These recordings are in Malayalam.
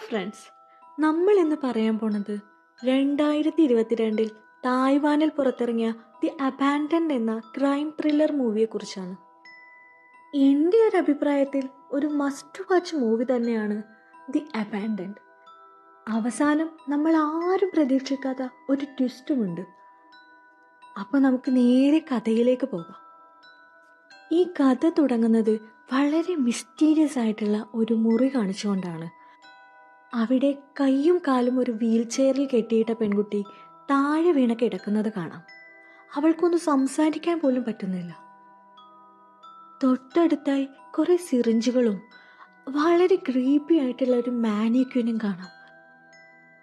ഫ്രണ്ട്സ്, നമ്മൾ ഇന്ന് പറയാൻ പോണത് 2022 തായ്വാനിൽ പുറത്തിറങ്ങിയ ദി അബാൻഡൻഡ് എന്ന ക്രൈം ത്രില്ലർ മൂവിയെ കുറിച്ചാണ്. എൻ്റെ ഒരു അഭിപ്രായത്തിൽ ഒരു മസ്റ്റ് വാച്ച് മൂവി തന്നെയാണ് ദി അബാൻഡൻഡ്. അവസാനം നമ്മൾ ആരും പ്രതീക്ഷിക്കാത്ത ഒരു ട്വിസ്റ്റുമുണ്ട്. അപ്പോൾ നമുക്ക് നേരെ കഥയിലേക്ക് പോകാം. ഈ കഥ തുടങ്ങുന്നത് വളരെ മിസ്റ്റീരിയസ് ആയിട്ടുള്ള ഒരു മുറി കാണിച്ചുകൊണ്ടാണ്. അവിടെ കൈയും കാലും ഒരു വീൽ ചെയറിൽ കെട്ടിയിട്ട പെൺകുട്ടി താഴെ വീണ കിടക്കുന്നത് കാണാം. അവൾക്കൊന്നും സംസാരിക്കാൻ പോലും പറ്റുന്നില്ല. തൊട്ടടുത്തായി കുറെ സിറിഞ്ചുകളും വളരെ ക്രീപ്പി ആയിട്ടുള്ള ഒരു മാനിക്യൂനും കാണാം.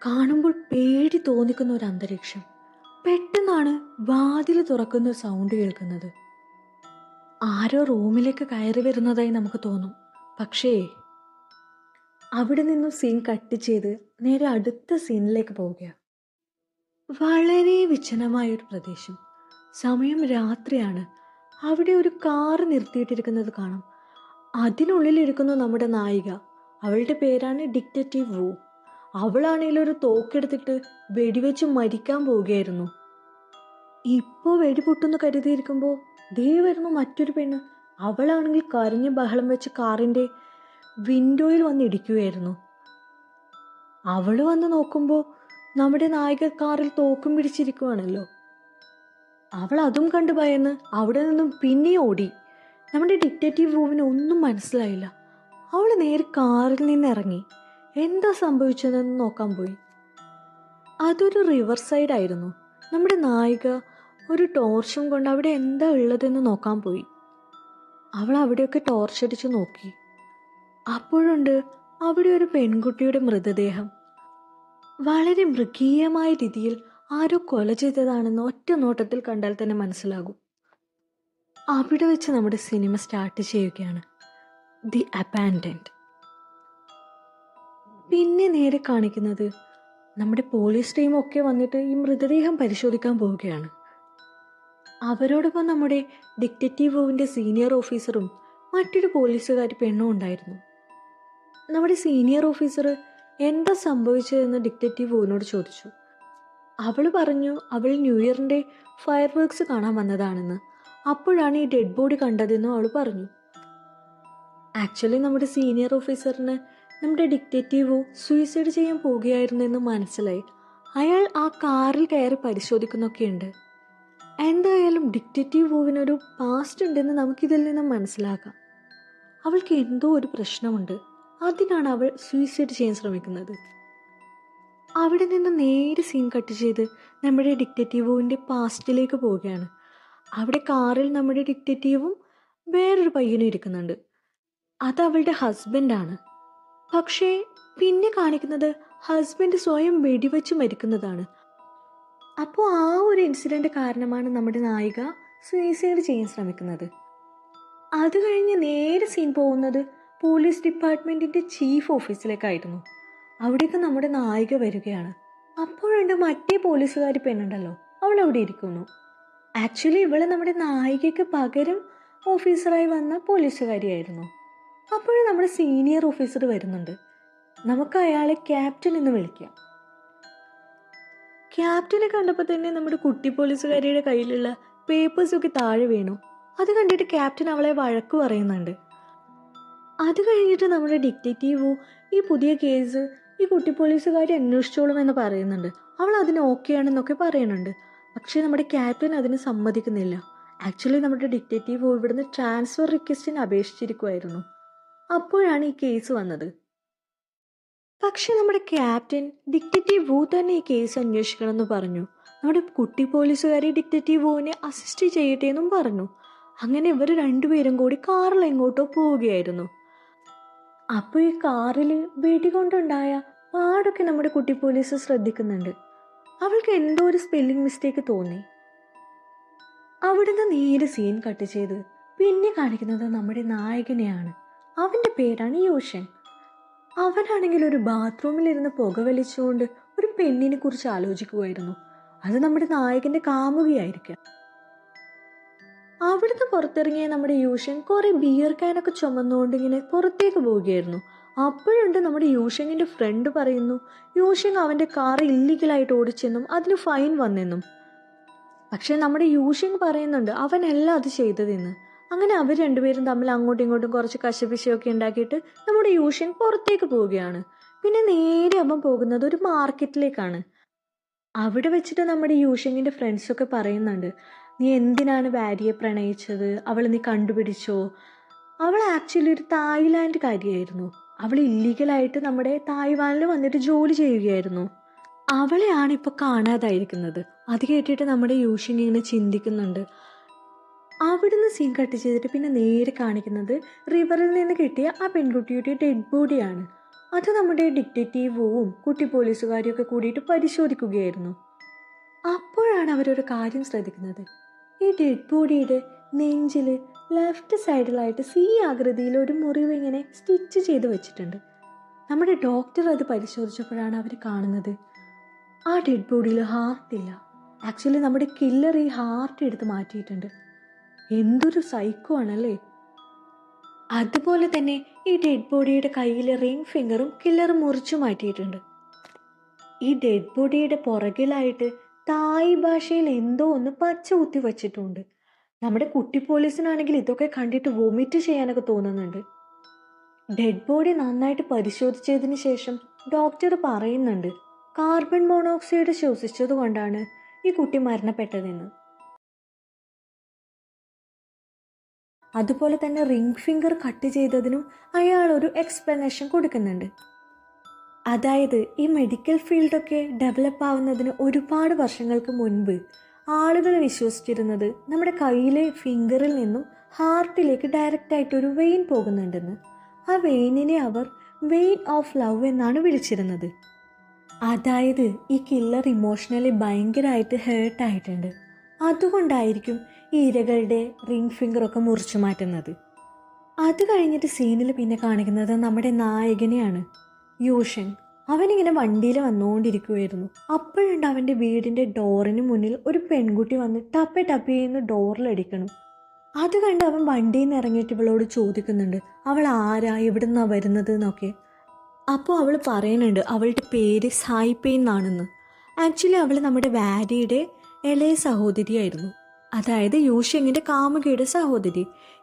കാണുമ്പോൾ പേടി തോന്നിക്കുന്ന ഒരു അന്തരീക്ഷം. പെട്ടെന്നാണ് വാതിൽ തുറക്കുന്ന സൗണ്ട് കേൾക്കുന്നത്. ആരോ റൂമിലേക്ക് കയറി വരുന്നതായി നമുക്ക് തോന്നും. പക്ഷേ അവിടെ നിന്നും സീൻ കട്ട് ചെയ്ത് നേരെ അടുത്ത സീനിലേക്ക് പോവുകയാണ്. വളരെ വിജനമായൊരു പ്രദേശം. സമയം രാത്രിയാണ്. അവിടെ ഒരു കാറ് നിർത്തിയിട്ടിരിക്കുന്നത് കാണാം. അതിനുള്ളിലിരിക്കുന്നു നമ്മുടെ നായിക. അവളുടെ പേരാണ് ഡിറ്റക്റ്റീവ് വു. അവളാണെങ്കിൽ ഒരു തോക്കെടുത്തിട്ട് വെടിവെച്ച് മരിക്കാൻ പോവുകയായിരുന്നു. ഇപ്പോൾ വെടിപൊട്ടുന്നു കരുതിയിരിക്കുമ്പോൾ ദേ വരുന്നു മറ്റൊരു പെണ്ണ്. അവളാണെങ്കിൽ കരഞ്ഞ് ബഹളം വെച്ച് കാറിൻ്റെ വിൻഡോയിൽ വന്ന് ഇടിക്കുകയായിരുന്നു. അവള് വന്ന് നോക്കുമ്പോൾ നമ്മുടെ നായിക കാറിൽ തോക്കും പിടിച്ചിരിക്കുവാണല്ലോ. അവൾ അതും കണ്ട് ഭയന്ന് അവിടെ നിന്നും പിന്നെ ഓടി. നമ്മുടെ ഡിറ്റക്റ്റീവ് വൂവിന് ഒന്നും മനസ്സിലായില്ല. അവൾ നേരെ കാറിൽ നിന്ന് ഇറങ്ങി എന്താ സംഭവിച്ചതെന്ന് നോക്കാൻ പോയി. അതൊരു റിവർ സൈഡ് ആയിരുന്നു. നമ്മുടെ നായിക ഒരു ടോർച്ചും കൊണ്ട് അവിടെ എന്താ ഉള്ളതെന്ന് നോക്കാൻ പോയി. അവൾ അവിടെയൊക്കെ ടോർച്ചടിച്ച് നോക്കി. അപ്പോഴുണ്ട് അവിടെ ഒരു പെൺകുട്ടിയുടെ മൃതദേഹം. വളരെ മൃഗീയമായ രീതിയിൽ ആരോ കൊല ചെയ്തതാണെന്ന് ഒറ്റ നോട്ടത്തിൽ കണ്ടാൽ തന്നെ മനസ്സിലാകും. അവിടെ വെച്ച് നമ്മുടെ സിനിമ സ്റ്റാർട്ട് ചെയ്യുകയാണ്. The abandoned. പിന്നെ നേരെ കാണിക്കുന്നത് നമ്മുടെ പോലീസ് ടീമൊക്കെ വന്നിട്ട് ഈ മൃതദേഹം പരിശോധിക്കാൻ പോവുകയാണ്. അവരോടൊപ്പം നമ്മുടെ ഡിറ്റക്റ്റീവ് വൂവിൻ്റെ സീനിയർ ഓഫീസറും മറ്റൊരു പോലീസുകാരി പെണ്ണും ഉണ്ടായിരുന്നു. നമ്മുടെ സീനിയർ ഓഫീസർ എന്താ സംഭവിച്ചതെന്ന് ഡിറ്റക്റ്റീവ് വൂവിനോട് ചോദിച്ചു. അവൾ പറഞ്ഞു അവൾ ന്യൂ ഇയറിൻ്റെ ഫയർ വർക്ക്സ് കാണാൻ വന്നതാണെന്ന്. അപ്പോഴാണ് ഈ ഡെഡ് ബോഡി കണ്ടതെന്നും അവൾ പറഞ്ഞു. ആക്ച്വലി നമ്മുടെ സീനിയർ ഓഫീസറിന് നമ്മുടെ ഡിറ്റക്റ്റീവ് വു സൂയിസൈഡ് ചെയ്യാൻ പോവുകയായിരുന്നെന്ന് മനസ്സിലായി. അയാൾ ആ കാറിൽ കയറി പരിശോധിക്കുന്നൊക്കെയുണ്ട്. എന്തായാലും ഡിറ്റക്റ്റീവ് വൂവിനൊരു പാസ്റ്റ് ഉണ്ടെന്ന് നമുക്കിതിൽ നിന്നും മനസ്സിലാക്കാം. അവൾക്ക് എന്തോ ഒരു പ്രശ്നമുണ്ട്. അതിനാണ് അവൾ സൂയിസൈഡ് ചെയ്യാൻ ശ്രമിക്കുന്നത്. അവിടെ നിന്ന് നേരെ സീൻ കട്ട് ചെയ്ത് നമ്മുടെ ഡിറ്റക്റ്റീവ് വൂവിൻ്റെ പാസ്റ്റിലേക്ക് പോവുകയാണ്. അവിടെ കാറിൽ നമ്മുടെ ഡിറ്റക്റ്റീവും വേറൊരു പയ്യനും ഇരിക്കുന്നുണ്ട്. അത് അവളുടെ ഹസ്ബൻഡാണ്. പക്ഷേ പിന്നെ കാണിക്കുന്നത് ഹസ്ബൻഡ് സ്വയം വെടിവെച്ച് മരിക്കുന്നതാണ്. അപ്പോൾ ആ ഒരു ഇൻസിഡൻറ്റ് കാരണമാണ് നമ്മുടെ നായിക സൂയിസൈഡ് ചെയ്യാൻ ശ്രമിക്കുന്നത്. അത് കഴിഞ്ഞ് നേരെ സീൻ പോകുന്നത് പോലീസ് ഡിപ്പാർട്ട്മെൻറ്റിൻ്റെ ചീഫ് ഓഫീസിലേക്കായിരുന്നു. അവിടേക്ക് നമ്മുടെ നായിക വരികയാണ്. അപ്പോഴുണ്ട് മറ്റേ പോലീസുകാരി പെണ്ണുണ്ടല്ലോ, അവൾ അവിടെ ഇരിക്കുന്നു. ആക്ച്വലി ഇവള് നമ്മുടെ നായികയ്ക്ക് പകരം ഓഫീസറായി വന്ന പോലീസുകാരിയായിരുന്നു. അപ്പോഴും നമ്മുടെ സീനിയർ ഓഫീസർ വരുന്നുണ്ട്. നമുക്ക് അയാളെ ക്യാപ്റ്റൻ എന്ന് വിളിക്കാം. ക്യാപ്റ്റനെ കണ്ടപ്പോൾ തന്നെ നമ്മുടെ കുട്ടി പോലീസുകാരിയുടെ കയ്യിലുള്ള പേപ്പേഴ്സൊക്കെ താഴെ വീണു. അത് കണ്ടിട്ട് ക്യാപ്റ്റൻ അവളെ വഴക്ക് പറയുന്നുണ്ട്. അത് കഴിഞ്ഞിട്ട് നമ്മുടെ ഡിറ്റക്റ്റീവ് ഈ പുതിയ കേസ് ഈ കുട്ടി പോലീസുകാരി അന്വേഷിച്ചോളും എന്ന് പറയുന്നുണ്ട്. അവൾ അതിന് ഓക്കെ ആണെന്നൊക്കെ പറയുന്നുണ്ട്. പക്ഷേ നമ്മുടെ ക്യാപ്റ്റൻ അതിന് സമ്മതിക്കുന്നില്ല. ആക്ച്വലി നമ്മുടെ ഡിറ്റക്റ്റീവ് ഇവിടുന്ന് ട്രാൻസ്ഫർ റിക്വസ്റ്റിന് അപേക്ഷിച്ചിരിക്കുമായിരുന്നു. അപ്പോഴാണ് ഈ കേസ് വന്നത്. പക്ഷെ നമ്മുടെ ക്യാപ്റ്റൻ ഡിറ്റക്റ്റീവ് വു തന്നെ ഈ കേസ് അന്വേഷിക്കണം എന്ന് പറഞ്ഞു. നമ്മുടെ കുട്ടി പോലീസുകാരി ഡിറ്റക്റ്റീവ് വുവിനെ അസിസ്റ്റ് ചെയ്യട്ടെ എന്നും പറഞ്ഞു. അങ്ങനെ ഇവർ രണ്ടുപേരും കൂടി കാറിൽ എങ്ങോട്ടോ പോവുകയായിരുന്നു. അപ്പോൾ ഈ കാറിൽ വെടികൊണ്ടുണ്ടായ പാടൊക്കെ നമ്മുടെ കുട്ടി പോലീസ് ശ്രദ്ധിക്കുന്നുണ്ട്. അവൾക്ക് എന്തോ ഒരു സ്പെല്ലിംഗ് മിസ്റ്റേക്ക് തോന്നി. അവിടുന്ന് നേരെ സീൻ കട്ട് ചെയ്ത് പിന്നെ കാണിക്കുന്നത് നമ്മുടെ നായകനെയാണ്. അവൻ്റെ പേരാണ് യൂഷൻ. അവനാണെങ്കിൽ ഒരു ബാത്റൂമിലിരുന്ന് പുകവലിച്ചുകൊണ്ട് ഒരു പെണ്ണിനെ കുറിച്ച് ആലോചിക്കുമായിരുന്നു. അത് നമ്മുടെ നായകന്റെ കാമുകിയായിരിക്കാം. അവിടുന്ന് പുറത്തിറങ്ങിയ നമ്മുടെ യൂഷൻ കുറെ ബിയർ ക്യാനൊക്കെ ചുമന്നുകൊണ്ട് ഇങ്ങനെ പുറത്തേക്ക് പോവുകയായിരുന്നു. അപ്പോഴുണ്ട് നമ്മുടെ യൂഷങ്ങിൻ്റെ ഫ്രണ്ട് പറയുന്നു യൂഷങ് അവൻ്റെ കാർ ഇല്ലീഗലായിട്ട് ഓടിച്ചെന്നും അതിന് ഫൈൻ വന്നെന്നും. പക്ഷെ നമ്മുടെ യൂഷങ് പറയുന്നുണ്ട് അവനല്ല അത് ചെയ്തതെന്ന്. അങ്ങനെ അവർ രണ്ടുപേരും തമ്മിൽ അങ്ങോട്ടും ഇങ്ങോട്ടും കുറച്ച് കശപിശയൊക്കെ ഉണ്ടാക്കിയിട്ട് നമ്മുടെ യൂഷങ് പുറത്തേക്ക് പോവുകയാണ്. പിന്നെ നേരെ അവൻ പോകുന്നത് ഒരു മാർക്കറ്റിലേക്കാണ്. അവിടെ വെച്ചിട്ട് നമ്മുടെ യൂഷങ്ങിൻ്റെ ഫ്രണ്ട്സൊക്കെ പറയുന്നുണ്ട്, നീ എന്തിനാണ് വാരിയെ പ്രണയിച്ചത്, അവൾ നീ കണ്ടുപിടിച്ചോ? അവൾ ആക്ച്വലി ഒരു തായ്ലാൻഡുകാരിയായിരുന്നു. അവൾ ഇല്ലീഗലായിട്ട് നമ്മുടെ തായ്വാനിൽ വന്നിട്ട് ജോലി ചെയ്യുകയായിരുന്നു. അവളെയാണ് ഇപ്പോൾ കാണാതായിരിക്കുന്നത്. അത് കേട്ടിട്ട് നമ്മുടെ യൂഷിങ് ഇങ്ങനെ ചിന്തിക്കുന്നുണ്ട്. അവിടുന്ന് സീൻ കട്ട് ചെയ്തിട്ട് പിന്നെ നേരെ കാണിക്കുന്നത് റിവറിൽ നിന്ന് കിട്ടിയ ആ പെൺകുട്ടിയുടെ ഡെഡ് ബോഡിയാണ്. അത് നമ്മുടെ ഡിറ്റക്റ്റീവും കുട്ടി പോലീസുകാരും ഒക്കെ കൂടിയിട്ട് പരിശോധിക്കുകയായിരുന്നു. അപ്പോഴാണ് അവരൊരു കാര്യം ശ്രദ്ധിക്കുന്നത്. ഈ ഡെഡ് ബോഡിയുടെ നെഞ്ചിൽ ലെഫ്റ്റ് സൈഡിലായിട്ട് സി ആകൃതിയിൽ ഒരു മുറിവ് ഇങ്ങനെ സ്റ്റിച്ച് ചെയ്ത് വെച്ചിട്ടുണ്ട്. നമ്മുടെ ഡോക്ടർ അത് പരിശോധിച്ചപ്പോഴാണ് അവർ കാണുന്നത് ആ ഡെഡ് ബോഡിയിൽ ഹാർട്ടില്ല. ആക്ച്വലി നമ്മുടെ കില്ലർ ഈ ഹാർട്ട് എടുത്ത് മാറ്റിയിട്ടുണ്ട്. എന്തൊരു സൈക്കോ ആണല്ലേ. അതുപോലെ തന്നെ ഈ ഡെഡ് ബോഡിയുടെ കയ്യിലെ റിംഗ് ഫിംഗറും കില്ലർ മുറിച്ചു മാറ്റിയിട്ടുണ്ട്. ഈ ഡെഡ് ബോഡിയുടെ പുറകിലായിട്ട് തായ് ഭാഷയിൽ എന്തോ ഒന്ന് പച്ച കുത്തി വച്ചിട്ടുണ്ട്. നമ്മുടെ കുട്ടി പോലീസിനാണെങ്കിൽ ഇതൊക്കെ കണ്ടിട്ട് വൊമിറ്റ് ചെയ്യാനൊക്കെ തോന്നുന്നുണ്ട്. ഡെഡ് ബോഡി നന്നായിട്ട് പരിശോധിച്ചതിന് ശേഷം ഡോക്ടർ പറയുന്നുണ്ട് കാർബൺ മോണോക്സൈഡ് ശ്വസിച്ചത് കൊണ്ടാണ് ഈ കുട്ടി മരണപ്പെട്ടതെന്ന്. അതുപോലെ തന്നെ റിംഗ് ഫിംഗർ കട്ട് ചെയ്തതിനും അയാൾ ഒരു എക്സ്പ്ലനേഷൻ കൊടുക്കുന്നുണ്ട്. അതായത് ഈ മെഡിക്കൽ ഫീൽഡൊക്കെ ഡെവലപ്പ് ആവുന്നതിന് ഒരുപാട് വർഷങ്ങൾക്ക് മുൻപ് ആളുകൾ വിശ്വസിച്ചിരുന്നത് നമ്മുടെ കയ്യിലെ ഫിംഗറിൽ നിന്നും ഹാർട്ടിലേക്ക് ഡയറക്റ്റായിട്ടൊരു വെയിൻ പോകുന്നുണ്ടെന്ന്. ആ വെയിനിനെ അവർ വെയിൻ ഓഫ് ലവ് എന്നാണ് വിളിച്ചിരുന്നത്. അതായത് ഈ കില്ലർ ഇമോഷണലി ഭയങ്കരമായിട്ട് ഹേർട്ടായിട്ടുണ്ട്. അതുകൊണ്ടായിരിക്കും ഈ ഇരകളുടെ റിംഗ് ഫിംഗറൊക്കെ മുറിച്ചു മാറ്റുന്നത്. അത് കഴിഞ്ഞിട്ട് സീനിൽ പിന്നെ കാണിക്കുന്നത് നമ്മുടെ നായകനെയാണ്, യൂഷൻ. അവനിങ്ങനെ വണ്ടിയിൽ വന്നുകൊണ്ടിരിക്കുകയായിരുന്നു. അപ്പോഴുണ്ട് അവൻ്റെ വീടിൻ്റെ ഡോറിന് മുന്നിൽ ഒരു പെൺകുട്ടി വന്ന് ടപ്പേ ടപ്പേന്ന് ഡോറിലടിക്കണം. അത് കണ്ട് അവൻ വണ്ടിയിൽ നിന്ന് ഇറങ്ങിയിട്ട് ഇവളോട് ചോദിക്കുന്നുണ്ട് അവൾ ആരാ, എവിടുന്നാണ് വരുന്നത് എന്നൊക്കെ. അപ്പോൾ അവൾ പറയുന്നുണ്ട് അവളുടെ പേര് സായിപ്പേൻ എന്നാണെന്ന്. ആക്ച്വലി അവൾ നമ്മുടെ വാരിയുടെ ഇളയ സഹോദരിയായിരുന്നു. അതായത് യൂഷങ്ങിൻ്റെ കാമുകിയുടെ സഹോദരി.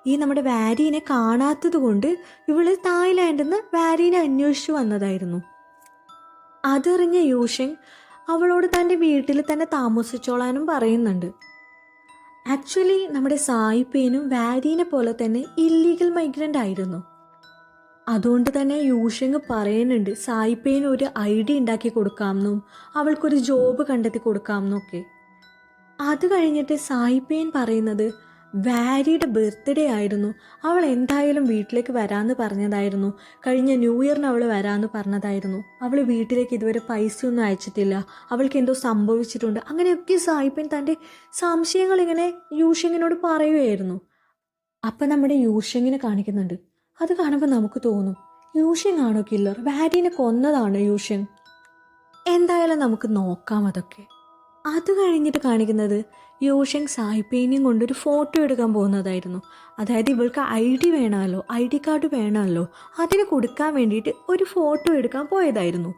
ഈ നമ്മുടെ വാരീനെ കാണാത്തത് കൊണ്ട് ഇവള് തായ്ലാൻഡിൽ നിന്ന് വാരീനെ അന്വേഷിച്ചു വന്നതായിരുന്നു. അതറിഞ്ഞ യൂഷങ് അവളോട് തൻ്റെ വീട്ടിൽ തന്നെ താമസിച്ചോളാനും പറയുന്നുണ്ട്. ആക്ച്വലി നമ്മുടെ സായിപ്പേനും വാരീനെ പോലെ തന്നെ ഇല്ലീഗൽ മൈഗ്രൻ്റ് ആയിരുന്നു. അതുകൊണ്ട് തന്നെ യൂഷങ് പറയുന്നുണ്ട് സായിപ്പേന് ഒരു ഐഡി ഉണ്ടാക്കി കൊടുക്കാമെന്നും അവൾക്കൊരു ജോബ് കണ്ടെത്തി കൊടുക്കാമെന്നൊക്കെ. അത് കഴിഞ്ഞിട്ട് സായിപ്പേൻ പറയുന്നത് വാരിയുടെ ബർത്ത്ഡേ ആയിരുന്നു, അവൾ എന്തായാലും വീട്ടിലേക്ക് വരാമെന്ന് പറഞ്ഞതായിരുന്നു. കഴിഞ്ഞ ന്യൂ ഇയറിന് അവൾ വരാമെന്ന് പറഞ്ഞതായിരുന്നു. അവൾ വീട്ടിലേക്ക് ഇതുവരെ പൈസയൊന്നും അയച്ചിട്ടില്ല, അവൾക്ക് എന്തോ സംഭവിച്ചിട്ടുണ്ട്. അങ്ങനെയൊക്കെ സായിപ്പേൻ തൻ്റെ സംശയങ്ങളിങ്ങനെ യൂഷങ്ങിനോട് പറയുകയായിരുന്നു. അപ്പം നമ്മുടെ യൂഷങ്ങിനെ കാണിക്കുന്നുണ്ട്. അത് കാണുമ്പോൾ നമുക്ക് തോന്നും യൂഷങ് ആണോ കില്ലർ, വാരീനെ കൊന്നതാണോ യൂഷങ്? എന്തായാലും നമുക്ക് നോക്കാം അതൊക്കെ. അത് കഴിഞ്ഞിട്ട് കാണിക്കുന്നത് യൂഷങ് സായിപ്പേനെയും കൊണ്ടൊരു ഫോട്ടോ എടുക്കാൻ പോകുന്നതായിരുന്നു. അതായത് ഇവൾക്ക് ID വേണമല്ലോ, ID കാർഡ് വേണമല്ലോ, അതിന് കൊടുക്കാൻ വേണ്ടിയിട്ട് ഒരു ഫോട്ടോ എടുക്കാൻ പോയതായിരുന്നു.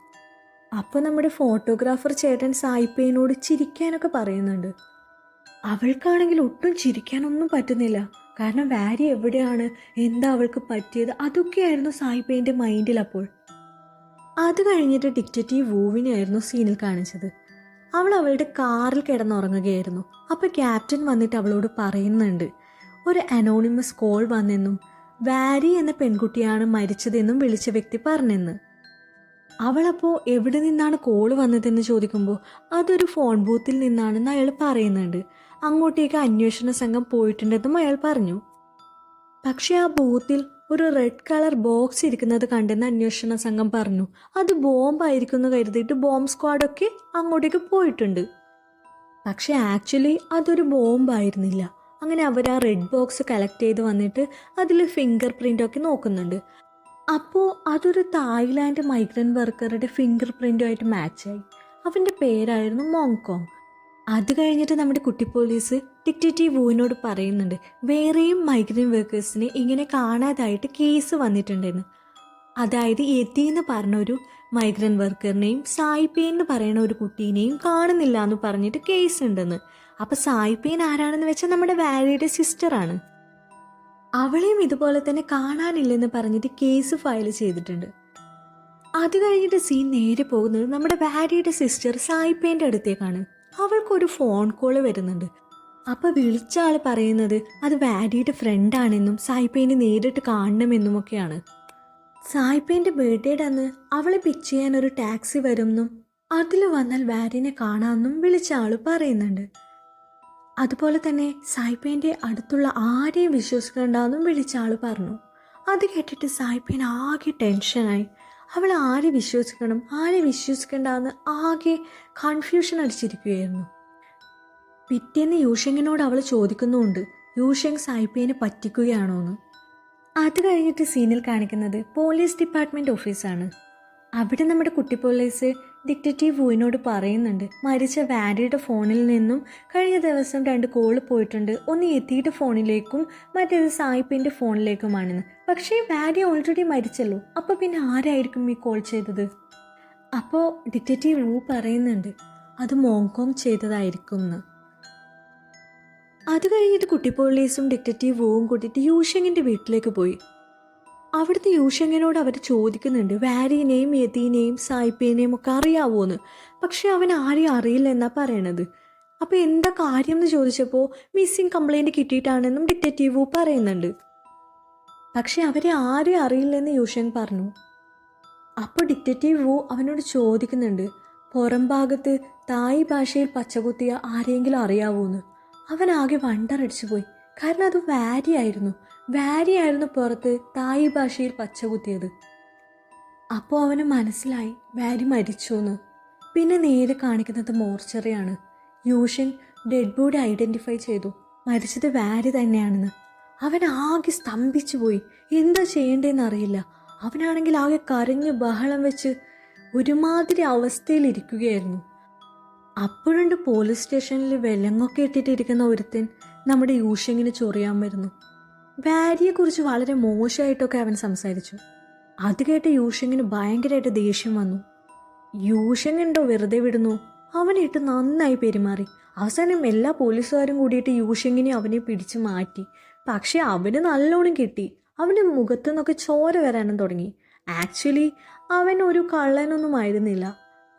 അപ്പോൾ നമ്മുടെ ഫോട്ടോഗ്രാഫർ ചേട്ടൻ സായിപ്പേനോട് ചിരിക്കാനൊക്കെ പറയുന്നുണ്ട്. അവൾക്കാണെങ്കിൽ ഒട്ടും ചിരിക്കാനൊന്നും പറ്റുന്നില്ല. കാരണം വാരി എവിടെയാണ്, എന്താ അവൾക്ക് പറ്റിയത്, അതൊക്കെയായിരുന്നു സായിപ്പേൻ്റെ മൈൻഡിൽ. അപ്പോൾ അത് കഴിഞ്ഞിട്ട് ഡിറ്റക്റ്റീവ് വൂവിനെയായിരുന്നു സീനിൽ കാണിച്ചത്. അവൾ അവളുടെ കാറിൽ കിടന്നുറങ്ങുകയായിരുന്നു. അപ്പോൾ ക്യാപ്റ്റൻ വന്നിട്ട് അവളോട് പറയുന്നുണ്ട് ഒരു അനോണിമസ് കോൾ വന്നെന്നും വാരി എന്ന പെൺകുട്ടിയാണ് മരിച്ചതെന്നും വിളിച്ച വ്യക്തി പറഞ്ഞെന്ന്. അവളപ്പോൾ എവിടെ നിന്നാണ് കോള് വന്നതെന്ന് ചോദിക്കുമ്പോൾ അതൊരു ഫോൺ ബൂത്തിൽ നിന്നാണെന്ന് അയാൾ പറയുന്നുണ്ട്. അങ്ങോട്ടേക്ക് അന്വേഷണ സംഘം പോയിട്ടുണ്ടെന്നും അയാൾ പറഞ്ഞു. പക്ഷെ ആ ബൂത്തിൽ ഒരു റെഡ് കളർ ബോക്സ് ഇരിക്കുന്നത് കണ്ടെന്ന് അന്വേഷണ സംഘം പറഞ്ഞു. അത് ബോംബായിരിക്കും എന്ന് കരുതിയിട്ട് ബോംബ് സ്ക്വാഡൊക്കെ അങ്ങോട്ടേക്ക് പോയിട്ടുണ്ട്. പക്ഷെ ആക്ച്വലി അതൊരു ബോംബായിരുന്നില്ല. അങ്ങനെ അവർ ആ റെഡ് ബോക്സ് കളക്ട് ചെയ്ത് വന്നിട്ട് അതിൽ ഫിംഗർ പ്രിൻ്റൊക്കെ നോക്കുന്നുണ്ട്. അപ്പോൾ അതൊരു തായ്ലാൻഡ് മൈഗ്രൻ്റ് വർക്കറുടെ ഫിംഗർ പ്രിൻ്റുമായിട്ട് മാച്ചായി. അവൻ്റെ പേരായിരുന്നു മോങ്കോങ്. അത് കഴിഞ്ഞിട്ട് നമ്മുടെ കുട്ടി പോലീസ് ഡിറ്റക്റ്റീവ് വൂവിനോട് പറയുന്നുണ്ട് വേറെയും മൈഗ്രൻ്റ് വർക്കേഴ്സിനെ ഇങ്ങനെ കാണാതായിട്ട് കേസ് വന്നിട്ടുണ്ടെന്ന്. അതായത് യതി എന്ന് പറഞ്ഞ ഒരു മൈഗ്രൻ്റ് വർക്കറിനെയും സായിപ്പേൻ എന്ന് പറയുന്ന ഒരു കുട്ടീനെയും കാണുന്നില്ല എന്ന് പറഞ്ഞിട്ട് കേസ് ഉണ്ടെന്ന്. അപ്പം സായിപ്പേൻ ആരാണെന്ന് വെച്ചാൽ നമ്മുടെ വാരിയുടെ സിസ്റ്ററാണ്. അവളെയും ഇതുപോലെ തന്നെ കാണാനില്ലെന്ന് പറഞ്ഞിട്ട് കേസ് ഫയൽ ചെയ്തിട്ടുണ്ട്. അത് കഴിഞ്ഞിട്ട് സീൻ നേരെ പോകുന്നത് നമ്മുടെ വാരിയുടെ സിസ്റ്റർ സായിപ്പേൻ്റെ അടുത്തേക്കാണ്. അവൾക്കൊരു ഫോൺ കോള് വരുന്നുണ്ട്. അപ്പോൾ വിളിച്ച ആൾ പറയുന്നത് അത് വാരിയുടെ ഫ്രണ്ടാണെന്നും സായിപ്പേനെ നേരിട്ട് കാണണമെന്നുമൊക്കെയാണ്. സായിപ്പേൻ്റെ ബർത്ത്ഡേയുടെ അന്ന് അവളെ പിക്ക് ചെയ്യാൻ ഒരു ടാക്സി വരുമെന്നും അതിൽ വന്നാൽ വാരിനെ കാണാമെന്നും വിളിച്ച ആൾ പറയുന്നുണ്ട്. അതുപോലെ തന്നെ സായിപ്പേൻ്റെ അടുത്തുള്ള ആരെയും വിശ്വസിക്കണ്ടെന്നും വിളിച്ച ആൾ പറഞ്ഞു. അത് കേട്ടിട്ട് സായിപ്പേൻ ആകെ ടെൻഷനായി. അവൾ ആരെ വിശ്വസിക്കണം ആരെ വിശ്വസിക്കണ്ടെന്ന് ആകെ കൺഫ്യൂഷൻ അടിച്ചിരിക്കുകയായിരുന്നു. പിറ്റേന്ന് യൂഷെങ്ങിനോട് അവൾ ചോദിക്കുന്നുമുണ്ട് യൂഷെങ് സായിപ്പേനെ പറ്റിക്കുകയാണോ എന്ന്. അത് കഴിഞ്ഞിട്ട് സീനിൽ കാണിക്കുന്നത് പോലീസ് ഡിപ്പാർട്ട്മെൻറ്റ് ഓഫീസാണ്. അവിടെ നമ്മുടെ കുട്ടി പോലീസ് ഡിറ്റക്റ്റീവ് വൂവിനോട് പറയുന്നുണ്ട് മരിച്ച വാരിയുടെ ഫോണിൽ നിന്നും കഴിഞ്ഞ ദിവസം 2 കോള് പോയിട്ടുണ്ട്. ഒന്ന് എത്തിയുടെ ഫോണിലേക്കും മറ്റേത് സായിപ്പിൻ്റെ ഫോണിലേക്കുമാണെന്ന്. പക്ഷേ വാരി ഓൾറെഡി മരിച്ചല്ലോ, അപ്പോൾ പിന്നെ ആരായിരിക്കും ഈ കോൾ ചെയ്തത്? അപ്പോൾ ഡിറ്റക്റ്റീവ് വൂ പറയുന്നുണ്ട് അത് മോങ്കോങ് ചെയ്തതായിരിക്കും എന്ന്. അത് കഴിഞ്ഞിട്ട് കുട്ടി പോലീസും ഡിറ്റക്റ്റീവ് വൂവും കൂട്ടിയിട്ട് യൂഷെങ്ങിൻ്റെ വീട്ടിലേക്ക് പോയി. അവിടുത്തെ യൂഷെങ്ങിനോട് അവർ ചോദിക്കുന്നുണ്ട് വാരിനെയും യതീനെയും സായിപ്പേനെയും ഒക്കെ അറിയാവോന്ന്. പക്ഷെ അവൻ ആരെയും അറിയില്ല എന്നാണ് പറയണത്. അപ്പോൾ എന്താ കാര്യം എന്ന് ചോദിച്ചപ്പോൾ മിസ്സിങ് കംപ്ലൈൻറ്റ് കിട്ടിയിട്ടാണെന്നും ഡിറ്റക്റ്റീവ് വൂ പറയുന്നുണ്ട്. പക്ഷെ അവരെ ആരെയും അറിയില്ലെന്ന് യൂഷെങ് പറഞ്ഞു. അപ്പോൾ ഡിറ്റക്റ്റീവ് വൂ അവനോട് ചോദിക്കുന്നുണ്ട് പുറം ഭാഗത്ത് തായ് ഭാഷയിൽ പച്ചകുത്തിയ ആരെങ്കിലും അറിയാവോന്ന്. അവനാകെ വണ്ടറടിച്ചു പോയി. കാരണം അത് വാരിയായിരുന്നു പുറത്ത് തായ് ഭാഷയിൽ പച്ചകുത്തിയത്. അപ്പോൾ അവന് മനസ്സിലായി വാരി മരിച്ചോന്ന്. പിന്നെ നേരെ കാണിക്കുന്നത് മോർച്ചറിയാണ്. യൂഷെങ് ഡെഡ് ബോഡി ഐഡൻറ്റിഫൈ ചെയ്തു, മരിച്ചത് വാരി തന്നെയാണെന്ന്. അവൻ ആകെ സ്തംഭിച്ചു പോയി. എന്താ ചെയ്യേണ്ടതെന്ന് അറിയില്ല. അവനാണെങ്കിൽ ആകെ കരഞ്ഞ് ബഹളം വെച്ച് ഒരുമാതിരി അവസ്ഥയിലിരിക്കുകയായിരുന്നു. അപ്പോഴുണ്ട് പോലീസ് സ്റ്റേഷനിൽ വിലങ്ങൊക്കെ ഇട്ടിട്ടിരിക്കുന്ന ഒരുത്തൻ നമ്മുടെ യൂഷെങ്ങിന് ചൊറിയാൻ വരുന്നു. വാരിയെക്കുറിച്ച് വളരെ മോശമായിട്ടൊക്കെ അവൻ സംസാരിച്ചു. അത് കേട്ട് യൂഷെങ്ങിന് ഭയങ്കരമായിട്ട് ദേഷ്യം വന്നു. യൂഷെങ്ങുണ്ടോ വെറുതെ വിടുന്നു, അവനിട്ട് നന്നായി പെരുമാറി. അവസാനം എല്ലാ പോലീസുകാരും കൂടിയിട്ട് യൂഷെങ്ങിനെ അവനെ പിടിച്ചു മാറ്റി. പക്ഷെ അവന് നല്ലോണം കിട്ടി. അവൻ്റെ മുഖത്തു നിന്നൊക്കെ ചോര വരാനും തുടങ്ങി. ആക്ച്വലി അവൻ ഒരു കള്ളനൊന്നും ആയിരുന്നില്ല,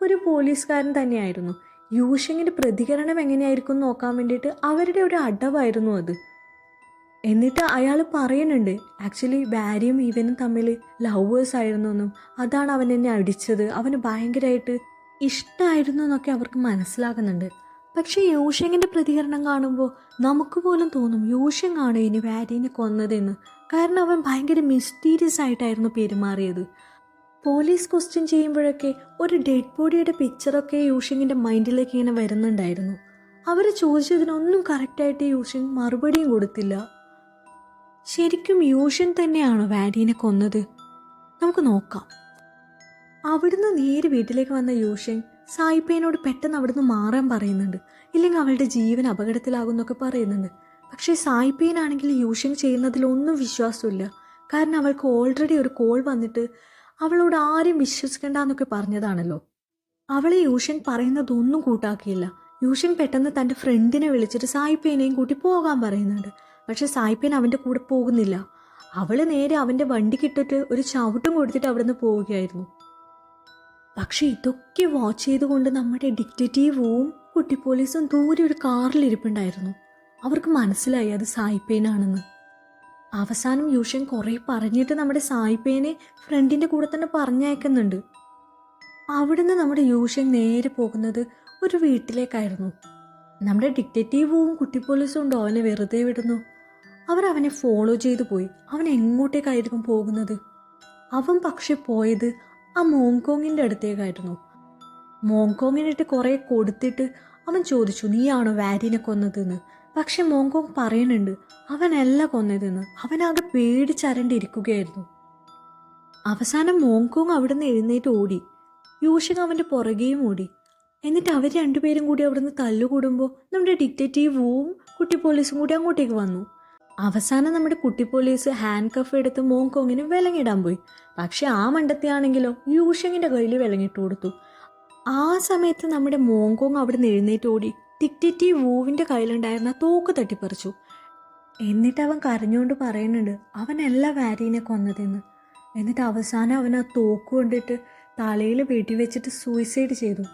ഒരു പോലീസുകാരൻ തന്നെയായിരുന്നു. യൂഷെങ്ങിൻ്റെ പ്രതികരണം എങ്ങനെയായിരിക്കും നോക്കാൻ വേണ്ടിയിട്ട് അവരുടെ ഒരു അടവായിരുന്നു അത്. എന്നിട്ട് അയാൾ പറയുന്നുണ്ട് ആക്ച്വലി വാരിയും ഇവനും തമ്മിൽ ലവേഴ്സ് ആയിരുന്നു എന്നും അതാണ് അവൻ എന്നെ അടിച്ചത്, അവന് ഭയങ്കരമായിട്ട് ഇഷ്ടമായിരുന്നു എന്നൊക്കെ അവർക്ക് മനസ്സിലാകുന്നുണ്ട്. പക്ഷേ യൂഷെങ്ങിൻ്റെ പ്രതികരണം കാണുമ്പോൾ നമുക്ക് പോലും തോന്നും യൂഷെങ് ആണ് ഇനി വാരിനെ കൊന്നതെന്ന്. കാരണം അവൻ ഭയങ്കര മിസ്റ്റീരിയസ് ആയിട്ടായിരുന്നു പെരുമാറിയത്. പോലീസ് ക്വസ്റ്റ്യൻ ചെയ്യുമ്പോഴൊക്കെ ഒരു ഡെഡ് ബോഡിയുടെ പിക്ചറൊക്കെ യൂഷെങ്ങിൻ്റെ മൈൻഡിലേക്ക് ഇങ്ങനെ വരുന്നുണ്ടായിരുന്നു. അവർ ചോദിച്ചതിനൊന്നും കറക്റ്റായിട്ട് യൂഷെങ് മറുപടിയും കൊടുത്തില്ല. ശരിക്കും യൂഷെങ് തന്നെയാണോ വാരിനെ കൊന്നത്? നമുക്ക് നോക്കാം. അവിടുന്ന് നേരെ വീട്ടിലേക്ക് വന്ന യൂഷെങ് സായിപ്പേനോട് പെട്ടെന്ന് അവിടുന്ന് മാറാൻ പറയുന്നുണ്ട്, ഇല്ലെങ്കിൽ അവളുടെ ജീവൻ അപകടത്തിലാകുന്നൊക്കെ പറയുന്നുണ്ട്. പക്ഷേ സായിപ്പേനാണെങ്കിൽ യൂഷെങ് ചെയ്യുന്നതിലൊന്നും വിശ്വാസമില്ല. കാരണം അവൾക്ക് ഓൾറെഡി ഒരു കോൾ വന്നിട്ട് അവളോട് ആരും വിശ്വസിക്കണ്ടെന്നൊക്കെ പറഞ്ഞതാണല്ലോ. അവളെ യൂഷെങ് പറയുന്നതൊന്നും കൂട്ടാക്കിയില്ല. യൂഷെങ് പെട്ടെന്ന് തൻ്റെ ഫ്രണ്ടിനെ വിളിച്ചിട്ട് സായിപ്പേനെയും കൂട്ടി പോകാൻ പറയുന്നുണ്ട്. പക്ഷെ സായിപ്പേൻ അവൻ്റെ കൂടെ പോകുന്നില്ല. അവൾ നേരെ അവൻ്റെ വണ്ടിക്കിട്ടിട്ട് ഒരു ചവിട്ടും കൊടുത്തിട്ട് അവിടുന്ന് പോവുകയായിരുന്നു. പക്ഷെ ഇതൊക്കെ വാച്ച് ചെയ്തുകൊണ്ട് നമ്മുടെ ഡിറ്റക്റ്റീവും കുട്ടി പോലീസും ദൂരെ ഒരു കാറിലിരിപ്പുണ്ടായിരുന്നു. അവർക്ക് മനസ്സിലായി അത് സായിപ്പേനാണെന്ന്. അവസാനം യൂഷെങ് കുറേ പറഞ്ഞിട്ട് നമ്മുടെ സായിപ്പേനെ ഫ്രണ്ടിൻ്റെ കൂടെ തന്നെ പറഞ്ഞയക്കുന്നുണ്ട്. അവിടുന്ന് നമ്മുടെ യൂഷെങ് നേരെ പോകുന്നത് ഒരു വീട്ടിലേക്കായിരുന്നു. നമ്മുടെ ഡിറ്റക്റ്റീവും കുട്ടി പോലീസും ഉണ്ടോ അവനെ വെറുതെ വിടുന്നു. അവർ അവനെ ഫോളോ ചെയ്തു പോയി. അവൻ എങ്ങോട്ടേക്കായിരിക്കും പോകുന്നത്? അവൻ പക്ഷെ പോയത് ആ മോങ്കോങ്ങിൻ്റെ അടുത്തേക്കായിരുന്നു. മോങ്കോങ്ങിനിട്ട് കുറേ കൊടുത്തിട്ട് അവൻ ചോദിച്ചു നീയാണോ വാരിനെ കൊന്നതെന്ന്. പക്ഷെ മോങ്കോങ് പറയുന്നുണ്ട് അവനല്ല കൊന്നതെന്ന്. അവനാകെ പേടിച്ചരണ്ടിരിക്കുകയായിരുന്നു. അവസാനം മോങ്കോങ് അവിടുന്ന് എഴുന്നേറ്റ് ഓടി. യൂഷെങ് അവൻ്റെ പുറകെയും ഓടി. എന്നിട്ട് അവർ രണ്ടുപേരും കൂടി അവിടുന്ന് തല്ലുകൂടുമ്പോൾ നമ്മുടെ ഡിറ്റക്റ്റീവും കുട്ടി പോലീസും കൂടി അങ്ങോട്ടേക്ക് വന്നു. അവസാനം നമ്മുടെ കുട്ടി പോലീസ് ഹാൻഡ് കഫ് എടുത്ത് മോങ്കോങ്ങിന് വിലങ്ങിടാൻ പോയി. പക്ഷെ ആ മണ്ടത്തിയാണെങ്കിലോ യൂഷങ്ങിന്റെ കയ്യിൽ വിലങ്ങിട്ട് കൊടുത്തു. ആ സമയത്ത് നമ്മുടെ മോങ്കോങ് അവിടെ നിന്ന് എഴുന്നേറ്റ് ഓടി ഡിറ്റക്റ്റീവ് വൂവിന്റെ കയ്യിലുണ്ടായിരുന്ന തോക്ക് തട്ടിപ്പറിച്ചു. എന്നിട്ട് അവൻ കരഞ്ഞുകൊണ്ട് പറയുന്നുണ്ട് അവനല്ല വാരീനെ കൊന്നതെന്ന്. എന്നിട്ട് അവസാനം അവൻ ആ തോക്ക് കൊണ്ടിട്ട് തലയിൽ വെടിവെച്ചിട്ട് സൂയിസൈഡ് ചെയ്തു.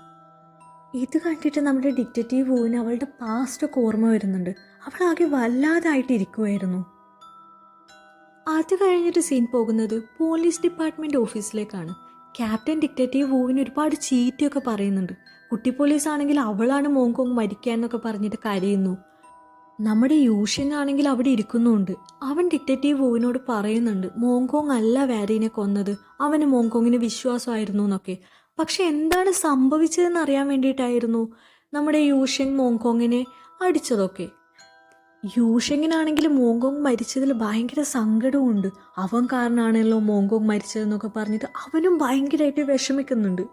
ഇത് കണ്ടിട്ട് നമ്മുടെ ഡിറ്റക്റ്റീവ് വൂവിന് അവളുടെ പാസ്റ്റൊക്കെ ഓർമ്മ വരുന്നുണ്ട്. അവളാകെ വല്ലാതായിട്ട് ഇരിക്കുമായിരുന്നു. അത് കഴിഞ്ഞിട്ട് സീൻ പോകുന്നത് പോലീസ് ഡിപ്പാർട്ട്മെന്റ് ഓഫീസിലേക്കാണ്. ക്യാപ്റ്റൻ ഡിറ്റക്റ്റീവ് വൂവിന് ഒരുപാട് ചീത്തയൊക്കെ പറയുന്നുണ്ട്. കുട്ടി പോലീസ് ആണെങ്കിൽ അവളാണ് മോങ്കോങ് മരിക്കാന്നൊക്കെ പറഞ്ഞിട്ട് കരയുന്നു. നമ്മുടെ യൂഷിങ് ആണെങ്കിൽ അവിടെ ഇരിക്കുന്നുണ്ട്. അവൻ ഡിറ്റക്റ്റീവ് വൂവിനോട് പറയുന്നുണ്ട് മോങ്കോങ് അല്ല വാരീനെ കൊന്നത്, അവന് മോങ്കോങ്ങിന് വിശ്വാസമായിരുന്നു എന്നൊക്കെ. പക്ഷെ എന്താണ് സംഭവിച്ചതെന്ന് അറിയാൻ വേണ്ടിയിട്ടായിരുന്നു നമ്മുടെ യൂഷിങ് മോങ്കോങ്ങിനെ അടിച്ചതൊക്കെ. യൂഷെങ്ങിനാണെങ്കിൽ മോങ്കോങ് മരിച്ചതിൽ ഭയങ്കര സങ്കടമുണ്ട്. അവൻ കാരണമാണല്ലോ മോങ്കോങ് മരിച്ചതെന്നൊക്കെ പറഞ്ഞിട്ട് അവനും ഭയങ്കരമായിട്ട് വിഷമിക്കുന്നുണ്ട്.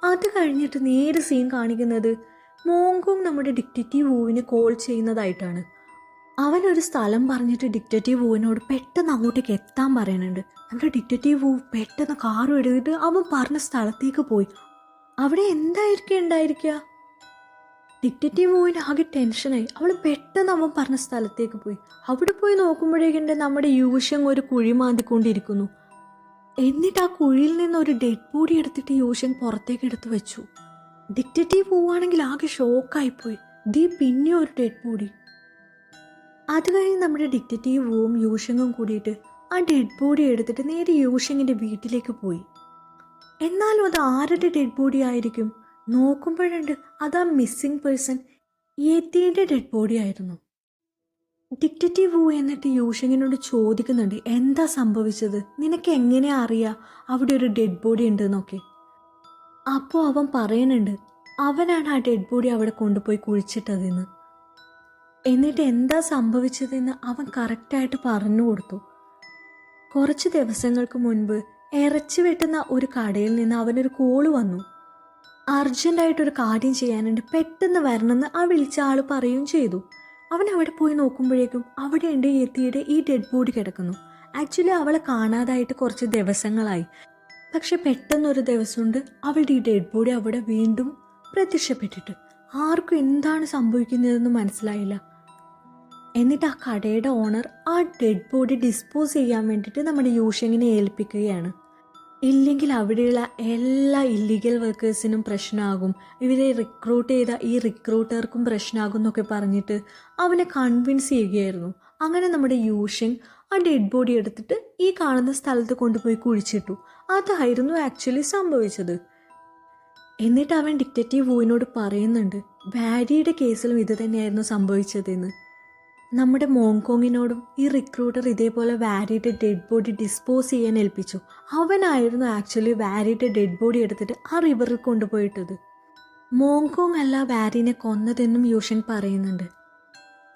അത് കഴിഞ്ഞിട്ട് നേരെ സീൻ കാണിക്കുന്നത് മോങ്കോങ് നമ്മുടെ ഡിറ്റക്റ്റീവ് വൂവിന് കോൾ ചെയ്യുന്നതായിട്ടാണ്. അവനൊരു സ്ഥലം പറഞ്ഞിട്ട് ഡിറ്റക്റ്റീവ് വൂവിനോട് പെട്ടെന്ന് അങ്ങോട്ടേക്ക് എത്താൻ പറയുന്നുണ്ട്. നമ്മുടെ ഡിറ്റക്റ്റീവ് വൂ പെട്ടെന്ന് കാറും എടുത്തിട്ട് അവൻ പറഞ്ഞ സ്ഥലത്തേക്ക് പോയി. അവിടെ എന്തായിരിക്കും ഉണ്ടായിരിക്കുക? ഡിറ്റക്റ്റീവ് വൂവിന് ആകെ ടെൻഷനായി. അവൾ പെട്ടെന്ന് അവൻ പറഞ്ഞ സ്ഥലത്തേക്ക് പോയി. അവിടെ പോയി നോക്കുമ്പോഴേക്കുണ്ട് നമ്മുടെ യൂഷങ് ഒരു കുഴി മാന്തിക്കൊണ്ടിരിക്കുന്നു. എന്നിട്ട് ആ കുഴിയിൽ നിന്ന് ഒരു ഡെഡ് ബോഡി എടുത്തിട്ട് യൂഷങ് പുറത്തേക്ക് എടുത്ത് വെച്ചു. ഡിറ്റക്റ്റീവ് വൂവാണെങ്കിൽ ആകെ ഷോക്കായിപ്പോയി. പിന്നെ ഒരു ഡെഡ് ബോഡി. അത് കഴിഞ്ഞ് നമ്മുടെ ഡിറ്റക്റ്റീവ് വൂവും യൂഷങ്ങും കൂടിയിട്ട് ആ ഡെഡ് ബോഡി എടുത്തിട്ട് നേരെ യൂഷങ്ങിൻ്റെ വീട്ടിലേക്ക് പോയി. എന്നാലും അത് ആരുടെ ഡെഡ് ബോഡി ആയിരിക്കും? നോക്കുമ്പോഴുണ്ട് അതാ മിസ്സിംഗ് പേഴ്സൺ യെത്തിയുടെ ഡെഡ് ബോഡി ആയിരുന്നു. ഡിറ്റക്റ്റീവ് വൂ എന്നിട്ട് യൂഷങ്ങിനോട് ചോദിക്കുന്നുണ്ട് എന്താ സംഭവിച്ചത്, നിനക്ക് എങ്ങനെ അറിയാം അവിടെ ഒരു ഡെഡ് ബോഡി ഉണ്ട് എന്നൊക്കെ. അപ്പോൾ അവൻ പറയുന്നുണ്ട് അവനാണ് ആ ഡെഡ് ബോഡി അവിടെ കൊണ്ടുപോയി കുഴിച്ചിട്ടതെന്ന്. എന്നിട്ട് എന്താ സംഭവിച്ചതെന്ന് അവൻ കറക്റ്റായിട്ട് പറഞ്ഞു കൊടുത്തു. കുറച്ച് ദിവസങ്ങൾക്ക് മുൻപ് ഇറച്ചി വെട്ടുന്ന ഒരു കടയിൽ നിന്ന് അവനൊരു കോള് വന്നു. അർജൻറ്റായിട്ടൊരു കാര്യം ചെയ്യാനുണ്ട്, പെട്ടെന്ന് വരണമെന്ന് ആ വിളിച്ച ആൾ പറയുകയും ചെയ്തു. അവൻ അവിടെ പോയി നോക്കുമ്പോഴേക്കും അവിടെ ഉണ്ട് യെത്തിയുടെ ഈ ഡെഡ് ബോഡി കിടക്കുന്നു. ആക്ച്വലി അവളെ കാണാതായിട്ട് കുറച്ച് ദിവസങ്ങളായി. പക്ഷെ പെട്ടെന്നൊരു ദിവസമുണ്ട് അവളുടെ ഈ ഡെഡ് ബോഡി അവിടെ വീണ്ടും പ്രത്യക്ഷപ്പെട്ടിട്ട് ആർക്കും എന്താണ് സംഭവിക്കുന്നതെന്ന് മനസ്സിലായില്ല. എന്നിട്ട് ആ കടയുടെ ഓണർ ആ ഡെഡ് ബോഡി ഡിസ്പോസ് ചെയ്യാൻ വേണ്ടിയിട്ട് നമ്മുടെ യൂഷങ്ങിനെ ഏൽപ്പിക്കുകയാണ്. ഇല്ലെങ്കിൽ അവിടെയുള്ള എല്ലാ ഇല്ലീഗൽ വർക്കേഴ്സിനും പ്രശ്നമാകും, ഇവരെ റിക്രൂട്ട് ചെയ്ത ഈ റിക്രൂട്ടർക്കും പ്രശ്നമാകും എന്നൊക്കെ പറഞ്ഞിട്ട് അവനെ കൺവിൻസ് ചെയ്യുകയായിരുന്നു. അങ്ങനെ നമ്മുടെ യൂഷിങ് ആ ഡെഡ് ബോഡി എടുത്തിട്ട് ഈ കാണുന്ന സ്ഥലത്ത് കൊണ്ടുപോയി കുഴിച്ചിട്ടു. അതായിരുന്നു ആക്ച്വലി സംഭവിച്ചത്. എന്നിട്ട് അവൻ ഡിറ്റക്റ്റീവ് വൂവിനോട് പറയുന്നുണ്ട് വാരിയുടെ കേസിലും ഇത് തന്നെയായിരുന്നു സംഭവിച്ചതെന്ന്. നമ്മുടെ മോങ്കോങ്ങിനോടും ഈ റിക്രൂട്ടർ ഇതേപോലെ വാരിയുടെ ഡെഡ് ബോഡി ഡിസ്പോസ് ചെയ്യാൻ ഏൽപ്പിച്ചു. അവനായിരുന്നു ആക്ച്വലി വാരിയുടെ ഡെഡ് ബോഡി എടുത്തിട്ട് ആ റിവറിൽ കൊണ്ടുപോയിട്ടത്. മോങ്കോങ് അല്ല വാരിനെ കൊന്നതെന്നും യൂഷൻ പറയുന്നുണ്ട്.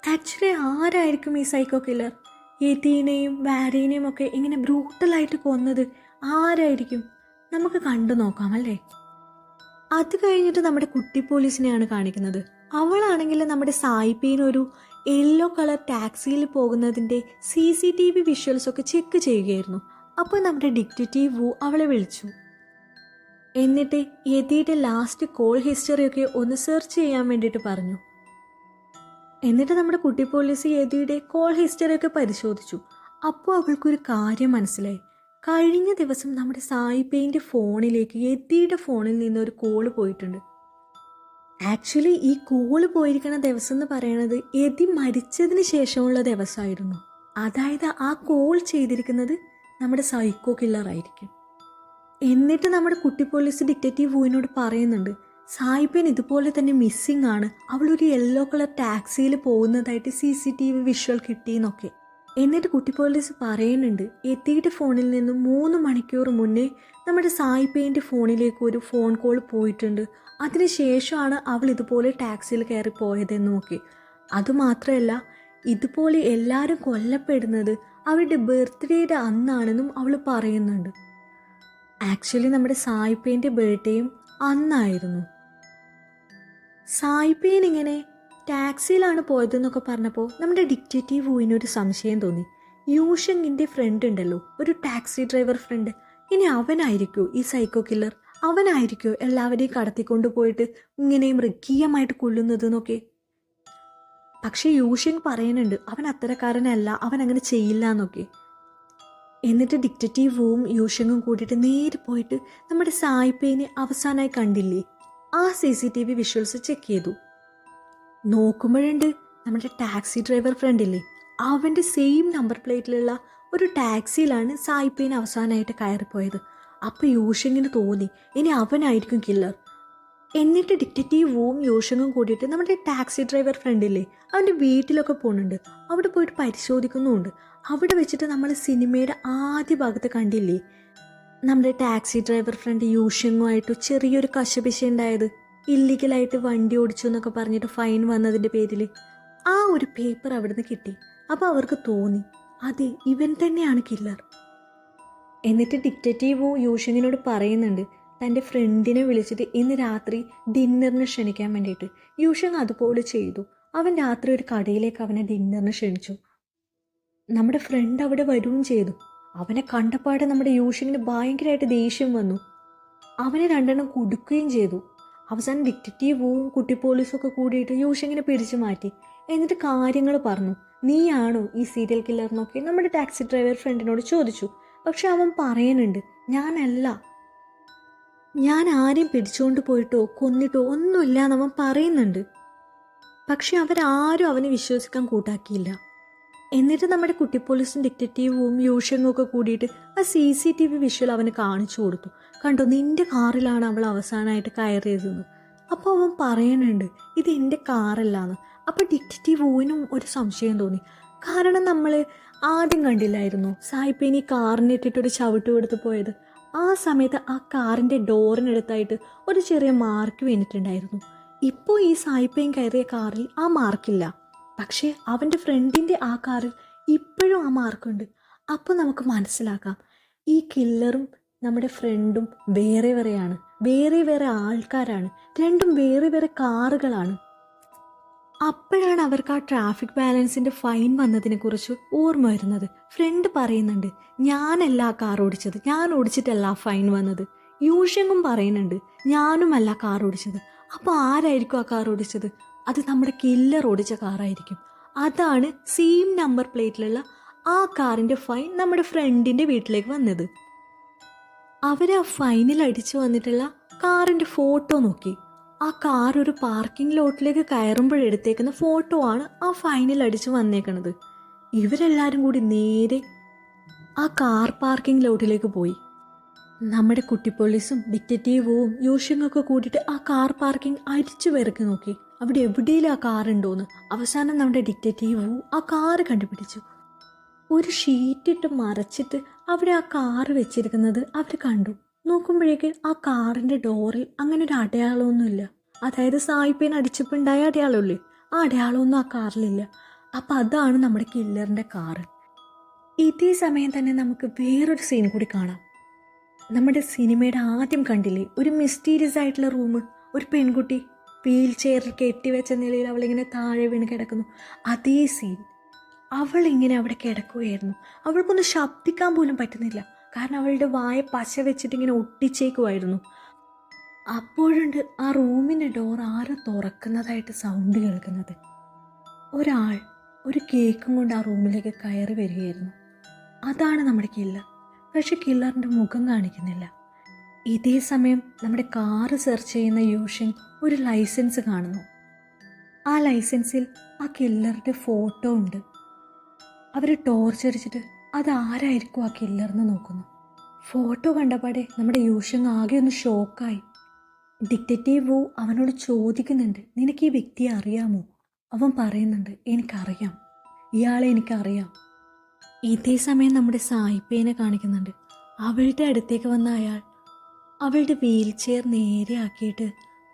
ആക്ച്വലി ആരായിരിക്കും ഈ സൈക്കോ കില്ലർ? യെതീനെയും വാരീനെയും ഒക്കെ ഇങ്ങനെ ബ്രൂട്ടലായിട്ട് കൊന്നത് ആരായിരിക്കും? നമുക്ക് കണ്ടു നോക്കാം അല്ലേ. അത് കഴിഞ്ഞിട്ട് നമ്മുടെ കുട്ടി പോലീസിനെയാണ് കാണിക്കുന്നത്. അവളാണെങ്കിൽ നമ്മുടെ സായിപ്പീനൊരു യെല്ലോ കളർ ടാക്സിയിൽ പോകുന്നതിൻ്റെ CCTV വിഷ്വൽസ് ഒക്കെ ചെക്ക് ചെയ്യുകയായിരുന്നു. അപ്പോൾ നമ്മുടെ ഡിറ്റക്റ്റീവ് വൂ അവളെ വിളിച്ചു. എന്നിട്ട് യെതിയുടെ ലാസ്റ്റ് കോൾ ഹിസ്റ്ററിയൊക്കെ ഒന്ന് സെർച്ച് ചെയ്യാൻ വേണ്ടിയിട്ട് പറഞ്ഞു. എന്നിട്ട് നമ്മുടെ കുട്ടി പോലീസ് യെതിയുടെ കോൾ ഹിസ്റ്ററിയൊക്കെ പരിശോധിച്ചു. അപ്പോൾ അവൾക്കൊരു കാര്യം മനസ്സിലായി. കഴിഞ്ഞ ദിവസം നമ്മുടെ സായിപ്പേൻ്റെ ഫോണിലേക്ക് യെതിയുടെ ഫോണിൽ നിന്ന് ഒരു കോള് പോയിട്ടുണ്ട്. ആക്ച്വലി ഈ കോള് പോയിരിക്കുന്ന ദിവസം എന്ന് പറയുന്നത് യെതി മരിച്ചതിന് ശേഷമുള്ള ദിവസമായിരുന്നു. അതായത് ആ കോൾ ചെയ്തിരിക്കുന്നത് നമ്മുടെ സൈക്കോ കില്ലർ ആയിരിക്കും. എന്നിട്ട് നമ്മുടെ കുട്ടി പോലീസ് ഡിറ്റക്റ്റീവ് വൂവിനോട് പറയുന്നുണ്ട് സായിപ്പൻ ഇതുപോലെ തന്നെ മിസ്സിംഗ് ആണ്, അവളൊരു യെല്ലോ കളർ ടാക്സിയിൽ പോകുന്നതായിട്ട് CCTV വിഷ്വൽ കിട്ടിയെന്നൊക്കെ. എന്നിട്ട് കുട്ടി പോലീസ് പറയുന്നുണ്ട് യെതിയുടെ ഫോണിൽ നിന്നും 3 മണിക്കൂർ മുന്നേ നമ്മുടെ സായിപ്പേൻ്റെ ഫോണിലേക്ക് ഒരു ഫോൺ കോൾ പോയിട്ടുണ്ട്. അതിനുശേഷമാണ് അവൾ ഇതുപോലെ ടാക്സിയിൽ കയറി പോയതെന്നൊക്കെ. അതുമാത്രമല്ല ഇതുപോലെ എല്ലാവരും കൊല്ലപ്പെടുന്നത് അവരുടെ ബർത്ത്ഡേയുടെ അന്നാണെന്നും അവൾ പറയുന്നുണ്ട്. ആക്ച്വലി നമ്മുടെ സായിപ്പേൻ്റെ ബർത്ത്ഡേയും അന്നായിരുന്നു. സായിപ്പേൻ ഇങ്ങനെ ടാക്സിയിലാണ് പോയതെന്നൊക്കെ പറഞ്ഞപ്പോൾ നമ്മുടെ ഡിറ്റക്റ്റീവ് വൂവിനൊരു സംശയം തോന്നി. യൂഷങ്ങിൻ്റെ ഫ്രണ്ട് ഉണ്ടല്ലോ, ഒരു ടാക്സി ഡ്രൈവർ ഫ്രണ്ട്, ഇനി അവനായിരിക്കോ ഈ സൈക്കോ കില്ലർ? അവനായിരിക്കോ എല്ലാവരെയും കടത്തിക്കൊണ്ട് പോയിട്ട് ഇങ്ങനെ മൃഗീയമായിട്ട് കൊല്ലുന്നത് എന്നൊക്കെ. പക്ഷെ യൂഷങ് പറയുന്നുണ്ട് അവൻ അത്തരക്കാരനല്ല, അവൻ അങ്ങനെ ചെയ്യില്ല എന്നൊക്കെ. എന്നിട്ട് ഡിറ്റക്റ്റീവ് വൂവും യൂഷങ്ങും കൂടിയിട്ട് നേരെ പോയിട്ട് നമ്മുടെ സായിപ്പേനെ അവസാനമായി കണ്ടില്ലേ, ആ CCTV വിഷ്വൽസ് ചെക്ക് ചെയ്തു. നോക്കുമ്പോഴുണ്ട് നമ്മുടെ ടാക്സി ഡ്രൈവർ ഫ്രണ്ടില്ലേ, അവൻ്റെ സെയിം നമ്പർ പ്ലേറ്റിലുള്ള ഒരു ടാക്സിയിലാണ് സായിപ്പേനെ അവസാനമായിട്ട് കയറിപ്പോയത്. അപ്പോൾ യൂഷങ്ങിന് തോന്നി ഇനി അവനായിരിക്കും കില്ലർ. എന്നിട്ട് ഡിറ്റക്റ്റീവ് വൂവും യൂഷങ്ങും കൂടിയിട്ട് നമ്മുടെ ടാക്സി ഡ്രൈവർ ഫ്രണ്ടില്ലേ അവൻ്റെ വീട്ടിലൊക്കെ പോകുന്നുണ്ട്. അവിടെ പോയിട്ട് പരിശോധിക്കുന്നുമുണ്ട്. അവിടെ വെച്ചിട്ട് നമ്മൾ സിനിമയുടെ ആദ്യ ഭാഗത്ത് കണ്ടില്ലേ, നമ്മുടെ ടാക്സി ഡ്രൈവർ ഫ്രണ്ട് യൂഷങ്ങുമായിട്ട് ചെറിയൊരു കശപിശ ഉണ്ടായത്, ഇല്ലീഗലായിട്ട് വണ്ടി ഓടിച്ചു എന്നൊക്കെ പറഞ്ഞിട്ട് ഫൈൻ വന്നതിൻ്റെ പേരിൽ. ആ ഒരു പേപ്പർ അവിടുന്ന് കിട്ടി. അപ്പോൾ അവർക്ക് തോന്നി അതെ ഇവൻ തന്നെയാണ് കില്ലർ. എന്നിട്ട് ഡിറ്റക്റ്റീവ് യൂഷങ്ങിനോട് പറയുന്നുണ്ട് തൻ്റെ ഫ്രണ്ടിനെ വിളിച്ചിട്ട് ഇന്ന് രാത്രി ഡിന്നറിന് ക്ഷണിക്കാൻ വേണ്ടിയിട്ട്. യൂഷങ് അതുപോലെ ചെയ്തു. അവൻ രാത്രി ഒരു കടയിലേക്ക് അവനെ ഡിന്നറിന് ക്ഷണിച്ചു. നമ്മുടെ ഫ്രണ്ട് അവിടെ വരികയും ചെയ്തു. അവനെ കണ്ടപ്പാടെ നമ്മുടെ യൂഷങ്ങിന് ഭയങ്കരമായിട്ട് ദേഷ്യം വന്നു. അവനെ രണ്ടെണ്ണം കൊടുക്കുകയും ചെയ്തു. അവസാനം ഡിറ്റക്റ്റീവും കുട്ടി പോലീസും ഒക്കെ കൂടിയിട്ട് യൂഷങ്ങിനെ പിടിച്ചു മാറ്റി. എന്നിട്ട് കാര്യങ്ങൾ പറഞ്ഞു. നീയാണോ ഈ സീരിയൽ കില്ലർ എന്നൊക്കെ നമ്മുടെ ടാക്സി ഡ്രൈവർ ഫ്രണ്ടിനോട് ചോദിച്ചു. പക്ഷെ അവൻ പറയുന്നുണ്ട് ഞാനല്ല, ഞാൻ ആരെയും പിടിച്ചുകൊണ്ട് പോയിട്ടോ കൊന്നിട്ടോ ഒന്നുമില്ല എന്നവൻ പറയുന്നുണ്ട്. പക്ഷെ അവരാരും അവനെ വിശ്വസിക്കാൻ കൂട്ടാക്കിയില്ല. എന്നിട്ട് നമ്മുടെ കുട്ടി പോലീസും ഡിറ്റക്റ്റീവും യൂഷങ്ങും ഒക്കെ കൂടിയിട്ട് ആ CCTV വിഷ്വൽ അവന് കാണിച്ചു കൊടുത്തു. കണ്ടോ നിന്റെ കാറിലാണ് അവൾ അവസാനമായിട്ട് കയറിയതെന്ന്. അപ്പോൾ അവൻ പറയുന്നുണ്ട് ഇത് എൻ്റെ കാറല്ലാന്ന്. അപ്പോൾ ഡിറ്റക്റ്റീവ് വൂവിനും ഒരു സംശയം തോന്നി. കാരണം നമ്മൾ ആദ്യം കണ്ടില്ലായിരുന്നു സായിപ്പേനി കാറിനിട്ടിട്ടൊരു ചവിട്ട് കൊടുത്ത് പോയത്. ആ സമയത്ത് ആ കാറിൻ്റെ ഡോറിനടുത്തായിട്ട് ഒരു ചെറിയ മാർക്ക് വീണിട്ടുണ്ടായിരുന്നു. ഇപ്പോൾ ഈ സായിപ്പേൻ കയറിയ കാറിൽ ആ മാർക്കില്ല. പക്ഷേ അവൻ്റെ ഫ്രണ്ടിൻ്റെ ആ കാറിൽ ഇപ്പോഴും ആ മാർക്കുണ്ട്. അപ്പോൾ നമുക്ക് മനസ്സിലാക്കാം ഈ കില്ലറും നമ്മുടെ ഫ്രണ്ടും വേറെ വേറെയാണ്, വേറെ വേറെ ആൾക്കാരാണ്, രണ്ടും വേറെ വേറെ കാറുകളാണ്. അപ്പോഴാണ് അവർക്ക് ആ ട്രാഫിക് ബാലൻസിൻ്റെ ഫൈൻ വന്നതിനെക്കുറിച്ച് ഓർമ്മ വരുന്നത്. ഫ്രണ്ട് പറയുന്നുണ്ട് ഞാനല്ല ആ കാർ ഓടിച്ചത്, ഞാൻ ഓടിച്ചിട്ടല്ല ആ ഫൈൻ വന്നത്. യൂഷങ്ങും പറയുന്നുണ്ട് ഞാനുമല്ല കാർ ഓടിച്ചത്. അപ്പോൾ ആരായിരിക്കും ആ കാർ ഓടിച്ചത്? അത് നമ്മുടെ കില്ലർ ഓടിച്ച കാറായിരിക്കും. അതാണ് സെയിം നമ്പർ പ്ലേറ്റിലുള്ള ആ കാറിൻ്റെ ഫൈൻ നമ്മുടെ ഫ്രണ്ടിൻ്റെ വീട്ടിലേക്ക് വന്നത്. അവർ ആ ഫൈനിൽ അടിച്ചു വന്നിട്ടുള്ള കാറിൻ്റെ ഫോട്ടോ നോക്കി. ആ കാർ ഒരു പാർക്കിംഗ് ലോട്ടിലേക്ക് കയറുമ്പോഴെടുത്തേക്കുന്ന ഫോട്ടോ ആണ് ആ ഫൈനിൽ അടിച്ചു വന്നേക്കണത്. ഇവരെല്ലാവരും കൂടി നേരെ ആ കാർ പാർക്കിംഗ് ലോട്ടിലേക്ക് പോയി. നമ്മുടെ കുട്ടി പോലീസും ഡിറ്റക്റ്റീവും യൂഷങ്ങൊക്കെ കൂടിയിട്ട് ആ കാർ പാർക്കിംഗ് അരിച്ചു വിറക്കി നോക്കി അവിടെ എവിടെയും ആ കാറുണ്ടോന്ന്. അവസാനം നമ്മുടെ ഡിറ്റക്റ്റീവും ആ കാറ് കണ്ടുപിടിച്ചു. ഒരു ഷീറ്റിട്ട് മറച്ചിട്ട് അവിടെ ആ കാറ് വെച്ചിരിക്കുന്നത് അവർ കണ്ടു. നോക്കുമ്പോഴേക്ക് ആ കാറിൻ്റെ ഡോറിൽ അങ്ങനെ ഒരു അടയാളമൊന്നുമില്ല. അതായത് സായിപ്പേൻ അടിച്ചപ്പോൾ ഉണ്ടായ അടയാളമില്ലേ, ആ അടയാളമൊന്നും ആ കാറിലില്ല. അപ്പം അതാണ് നമ്മുടെ കില്ലറിൻ്റെ കാറ്. ഇതേ സമയം തന്നെ നമുക്ക് വേറൊരു സീൻ കൂടി കാണാം. നമ്മുടെ സിനിമയുടെ ആദ്യം കണ്ടില്ലേ ഒരു മിസ്റ്റീരിയസ് ആയിട്ടുള്ള റൂം, ഒരു പെൺകുട്ടി വീൽ ചെയറിൽ കെട്ടിവെച്ച നിലയിൽ അവളിങ്ങനെ താഴെ വീണ് കിടക്കുന്നു. അതേ സീൻ. അവളിങ്ങനെ അവിടെ കിടക്കുകയായിരുന്നു. അവൾക്കൊന്ന് ശബ്ദിക്കാൻ പോലും പറ്റുന്നില്ല. കാരണം അവളുടെ വായ പശ വെച്ചിട്ട് ഇങ്ങനെ ഒട്ടിച്ചേക്കുമായിരുന്നു. അപ്പോഴുണ്ട് ആ റൂമിൻ്റെ ഡോർ ആരോ തുറക്കുന്നതായിട്ട് സൗണ്ട് കേൾക്കുന്നത്. ഒരാൾ ഒരു കേക്കും കൊണ്ട് ആ റൂമിലേക്ക് കയറി വരികയായിരുന്നു. അതാണ് നമ്മുടെ കില്ലർ. പക്ഷെ കില്ലറിൻ്റെ മുഖം കാണിക്കുന്നില്ല. ഇതേ സമയം നമ്മുടെ കാറ് സെർച്ച് ചെയ്യുന്ന യൂഷങ് ഒരു ലൈസൻസ് കാണുന്നു. ആ ലൈസൻസിൽ ആ കില്ലറുടെ ഫോട്ടോ ഉണ്ട്. അവർ ടോർച്ചടിച്ചിട്ട് അതാരായിരിക്കും ആ കില്ലറിന് നോക്കുന്നു. ഫോട്ടോ കണ്ടപാടെ നമ്മുടെ യൂഷങ് ആകെ ഒന്ന് ഷോക്കായി. ഡിറ്റക്റ്റീവ് വു അവനോട് ചോദിക്കുന്നുണ്ട് നിനക്ക് ഈ വ്യക്തിയെ അറിയാമോ? അവൻ പറയുന്നുണ്ട് എനിക്കറിയാം, ഇയാളെ എനിക്കറിയാം. ഇതേ സമയം നമ്മുടെ സായിപ്പേനെ കാണിക്കുന്നുണ്ട്. അവളുടെ അടുത്തേക്ക് വന്ന അയാൾ അവളുടെ വീൽ ചെയർ നേരെ ആക്കിയിട്ട്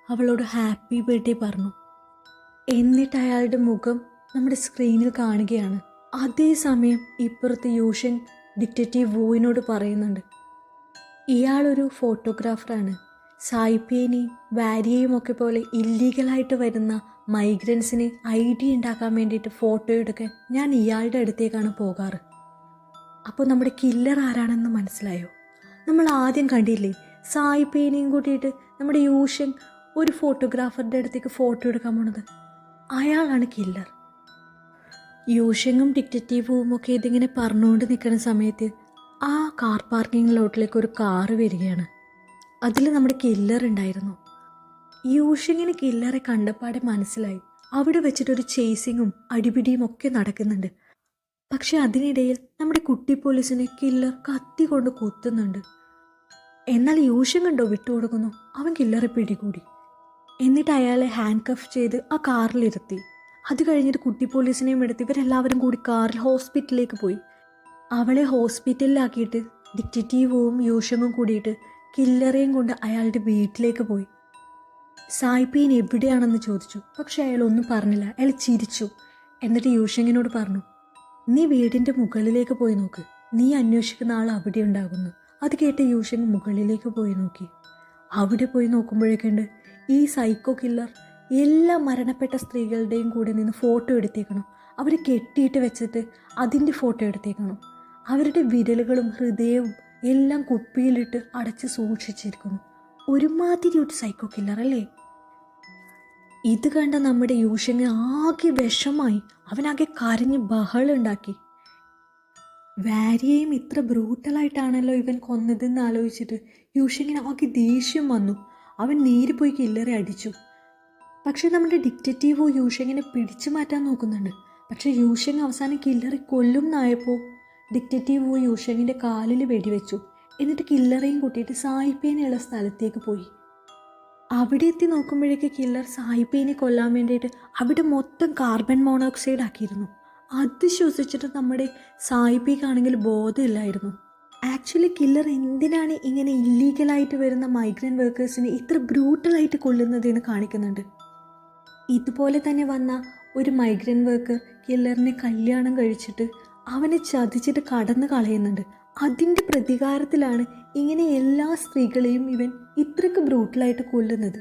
അവളോട് ഹാപ്പി ബർത്ത്ഡേ പറഞ്ഞു. എന്നിട്ട് അയാളുടെ മുഖം നമ്മുടെ സ്ക്രീനിൽ കാണുകയാണ്. അതേസമയം ഇപ്പുറത്ത് യൂഷങ് ഡിറ്റക്റ്റീവ് വൂവിനോട് പറയുന്നുണ്ട് ഇയാളൊരു ഫോട്ടോഗ്രാഫറാണ്, സായിപ്പേനെയും വാരിയെയും ഒക്കെ പോലെ ഇല്ലീഗലായിട്ട് വരുന്ന മൈഗ്രൻസിന് ഐഡി ഉണ്ടാക്കാൻ വേണ്ടിയിട്ട് ഫോട്ടോ എടുക്കാൻ ഞാൻ ഇയാളുടെ അടുത്തേക്കാണ് പോകാറ്. അപ്പോൾ നമ്മുടെ കില്ലർ ആരാണെന്ന് മനസ്സിലായോ? നമ്മൾ ആദ്യം കണ്ടില്ലേ, സായിപ്പേനെയും കൂട്ടിയിട്ട് നമ്മുടെ യൂഷൻ ഒരു ഫോട്ടോഗ്രാഫറുടെ അടുത്തേക്ക് ഫോട്ടോ എടുക്കാൻ പോണത്. അയാളാണ് കില്ലർ. യൂഷങ്ങും ഡിറ്റക്റ്റീവും ഒക്കെ ഇതിങ്ങനെ പറഞ്ഞുകൊണ്ട് നിൽക്കുന്ന സമയത്ത് ആ കാർ പാർക്കിംഗ് ലോട്ടിലേക്ക് ഒരു കാറ് വരികയാണ്. അതിൽ നമ്മുടെ കില്ലർ ഉണ്ടായിരുന്നു. യൂഷിങ്ങിന് കില്ലറെ കണ്ടപ്പാടെ മനസ്സിലായി അവിടെ വെച്ചിട്ടൊരു ചേസിങ്ങും അടിപിടിയും ഒക്കെ നടക്കുന്നുണ്ട്. പക്ഷെ അതിനിടയിൽ നമ്മുടെ കുട്ടി പോലീസിനെ കില്ലർ കത്തി കൊണ്ട് കുത്തുന്നുണ്ട്. എന്നാൽ യൂഷൻ കണ്ടോ വിട്ടുകൊടുക്കുന്നു. അവൻ കില്ലറെ പിടികൂടി. എന്നിട്ട് അയാളെ ഹാൻഡ് കഫ് ചെയ്ത് ആ കാറിലിരുത്തി. അത് കഴിഞ്ഞിട്ട് കുട്ടി പോലീസിനെയും എടുത്ത് ഇവരെല്ലാവരും കൂടി കാറിൽ ഹോസ്പിറ്റലിലേക്ക് പോയി. അവളെ ഹോസ്പിറ്റലിലാക്കിയിട്ട് ഡിറ്റക്റ്റീവും യൂഷങ്ങും കൂടിയിട്ട് കില്ലറേയും കൊണ്ട് അയാളുടെ വീട്ടിലേക്ക് പോയി. സായിപ്പീൻ എവിടെയാണെന്ന് ചോദിച്ചു. പക്ഷെ അയാൾ ഒന്നും പറഞ്ഞില്ല. അയാൾ ചിരിച്ചു. എന്നിട്ട് യൂഷങ്ങിനോട് പറഞ്ഞു, നീ വീടിൻ്റെ മുകളിലേക്ക് പോയി നോക്ക്, നീ അന്വേഷിക്കുന്ന ആൾ അവിടെ ഉണ്ടാകുന്നു. അത് കേട്ട് യൂഷൻ മുകളിലേക്ക് പോയി നോക്കി. അവിടെ പോയി നോക്കുമ്പോഴേക്കുണ്ട് ഈ സൈക്കോ കില്ലർ എല്ലാ മരണപ്പെട്ട സ്ത്രീകളുടെയും കൂടെ നിന്ന് ഫോട്ടോ എടുത്തേക്കണം. അവർ കെട്ടിയിട്ട് വെച്ചിട്ട് അതിൻ്റെ ഫോട്ടോ എടുത്തേക്കണം. അവരുടെ വിരലുകളും ഹൃദയവും എല്ലാം കുപ്പിയിലിട്ട് അടച്ച് സൂക്ഷിച്ചിരിക്കുന്നു. ഒരുമാതിരി ഒരു സൈക്കോ കില്ലർ അല്ലേ? ഇത് കണ്ട നമ്മുടെ യൂഷന് ആകെ വിഷമായി. അവനാകെ കരഞ്ഞ് ബഹളുണ്ടാക്കി. വാരിയെയും ഇത്ര ബ്രൂട്ടലായിട്ടാണല്ലോ ഇവൻ കൊന്നതെന്ന് ആലോചിച്ചിട്ട് യൂഷങ്ങിന് ആകെ ദേഷ്യം വന്നു. അവൻ നേരെ പോയി കില്ലറെ അടിച്ചു. പക്ഷെ നമ്മുടെ ഡിറ്റക്റ്റീവോ യൂഷങ്ങിനെ പിടിച്ചു മാറ്റാൻ നോക്കുന്നുണ്ട്. പക്ഷെ യൂഷങ് അവസാനം കില്ലറെ കൊല്ലും എന്നായപ്പോൾ ഡിറ്റക്റ്റീവോ യൂഷങ്ങിൻ്റെ കാലിൽ വെടിവെച്ചു. എന്നിട്ട് കില്ലറേയും കൂട്ടിയിട്ട് സായിപ്പേനെയുള്ള സ്ഥലത്തേക്ക് പോയി. അവിടെ എത്തി നോക്കുമ്പോഴേക്ക് കില്ലർ സായിപ്പേനെ കൊല്ലാൻ വേണ്ടിയിട്ട് അവിടെ മൊത്തം കാർബൺ മോണോക്സൈഡ് ആക്കിയിരുന്നു. അത് ശ്വസിച്ചിട്ട് നമ്മുടെ സായിപ്പേക്കാണെങ്കിൽ ബോധമില്ലായിരുന്നു. ആക്ച്വലി കില്ലർ എന്തിനാണ് ഇങ്ങനെ ഇല്ലീഗലായിട്ട് വരുന്ന മൈഗ്രൻ്റ് വർക്കേഴ്സിനെ ഇത്ര ബ്രൂട്ടലായിട്ട് കൊല്ലുന്നതെന്ന് കാണിക്കുന്നുണ്ട്. ഇതുപോലെ തന്നെ വന്ന ഒരു മൈഗ്രൻ്റ് വർക്കർ കില്ലറിനെ കല്യാണം കഴിച്ചിട്ട് അവനെ ചതിച്ചിട്ട് കടന്നു കളയുന്നുണ്ട്. അതിൻ്റെ പ്രതികാരത്തിലാണ് ഇങ്ങനെ എല്ലാ സ്ത്രീകളെയും ഇവൻ ഇത്രയ്ക്ക് ബ്രൂട്ടലായിട്ട് കൊല്ലുന്നത്.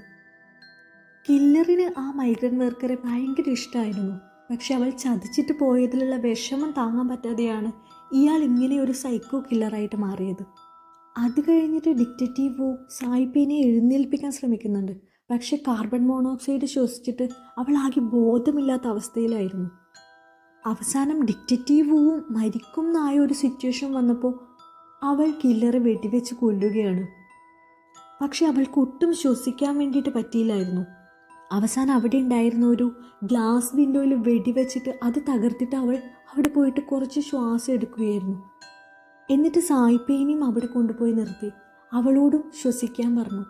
കില്ലറിന് ആ മൈഗ്രൻ്റ് വർക്കറെ ഭയങ്കര ഇഷ്ടമായിരുന്നു. പക്ഷെ അവൾ ചതിച്ചിട്ട് പോയതിലുള്ള വിഷമം താങ്ങാൻ പറ്റാതെയാണ് ഇയാൾ ഇങ്ങനെ ഒരു സൈക്കോ കില്ലറായിട്ട് മാറിയത്. അത് കഴിഞ്ഞിട്ട് ഡിറ്റക്റ്റീവോ സായിപ്പേനെ എഴുന്നേൽപ്പിക്കാൻ ശ്രമിക്കുന്നുണ്ട്. പക്ഷെ കാർബൺ മോണോക്സൈഡ് ശ്വസിച്ചിട്ട് അവൾ ആകെ ബോധമില്ലാത്ത അവസ്ഥയിലായിരുന്നു. അവസാനം ഡിറ്റക്റ്റീവും മരിക്കും എന്നായ ഒരു സിറ്റുവേഷൻ വന്നപ്പോൾ അവൾ കില്ലറെ വെടിവെച്ച് കൊല്ലുകയാണ്. പക്ഷെ അവൾക്ക് ഒട്ടും ശ്വസിക്കാൻ വേണ്ടിയിട്ട് പറ്റിയില്ലായിരുന്നു. അവസാനം അവിടെ ഉണ്ടായിരുന്ന ഒരു ഗ്ലാസ് വിൻഡോയിൽ വെടിവെച്ചിട്ട് അത് തകർത്തിട്ട് അവൾ അവിടെ പോയിട്ട് കുറച്ച് ശ്വാസം എടുക്കുകയായിരുന്നു. എന്നിട്ട് സായിപ്പേനെയും അവിടെ കൊണ്ടുപോയി നിർത്തി അവളോടും ശ്വസിക്കാൻ പറഞ്ഞു.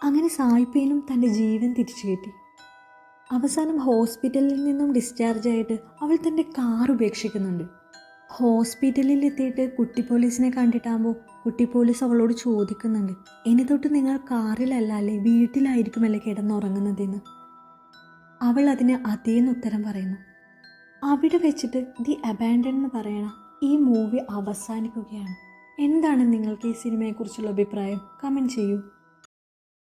അങ്ങനെ സായിപ്പേനും തൻ്റെ ജീവൻ തിരിച്ചു കിട്ടി. അവസാനം ഹോസ്പിറ്റലിൽ നിന്നും ഡിസ്ചാർജ് ആയിട്ട് അവൾ തൻ്റെ കാർ ഉപേക്ഷിക്കുന്നുണ്ട്. ഹോസ്പിറ്റലിൽ എത്തിയിട്ട് കുട്ടി പോലീസിനെ കണ്ടിട്ടാകുമ്പോൾ കുട്ടി പോലീസ് അവളോട് ചോദിക്കുന്നുണ്ട്, ഇനി തൊട്ട് നിങ്ങൾ കാറിലല്ല അല്ലേ വീട്ടിലായിരിക്കുമല്ലേ കിടന്നുറങ്ങുന്നതെന്ന്. അവൾ അതിന് അതേന്ന് ഉത്തരം പറയുന്നു. അവിടെ വെച്ചിട്ട് ദി അബാൻഡൻ എന്ന് പറയണ ഈ മൂവി അവസാനിക്കുകയാണ്. എന്താണ് നിങ്ങൾക്ക് ഈ സിനിമയെക്കുറിച്ചുള്ള അഭിപ്രായം? കമൻറ്റ് ചെയ്യൂ.